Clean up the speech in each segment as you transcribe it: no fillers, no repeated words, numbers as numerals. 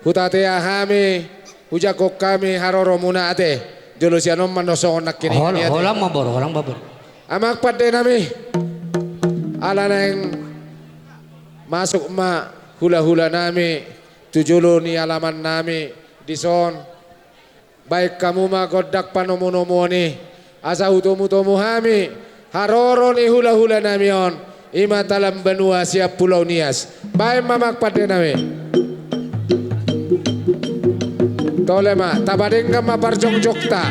hutate ahami hujakok kami haroro muna ate jolusianom manosong nak kini Holang mabor. amak pade nami ala neng masuk ma hula-hula nami tujulo ni alaman nami dison baik kamu ma godak panomo-nomo ni asa utomu-tomu hami haroro ni hula-hula nami on ima talam benua siap pulau Nias baik mamak pade nami tole ma tabadeng ma parjong jokta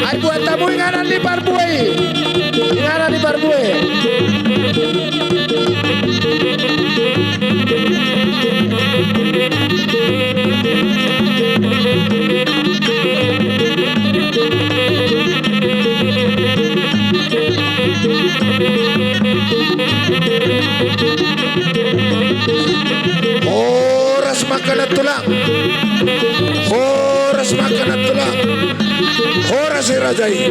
ay buat tamu ngaran di Barbuai horas makanan tulang horas irajai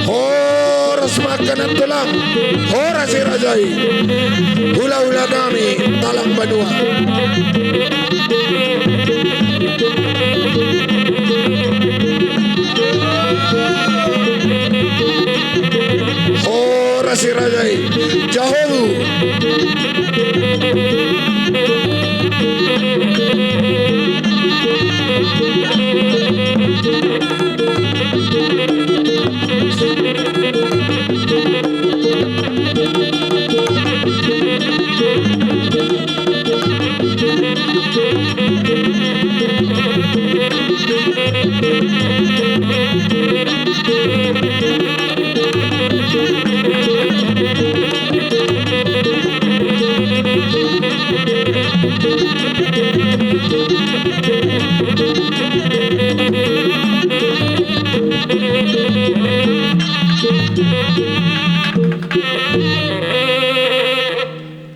horas makanan tulang horas irajai hula-hula kami talang benua horas irajai jauh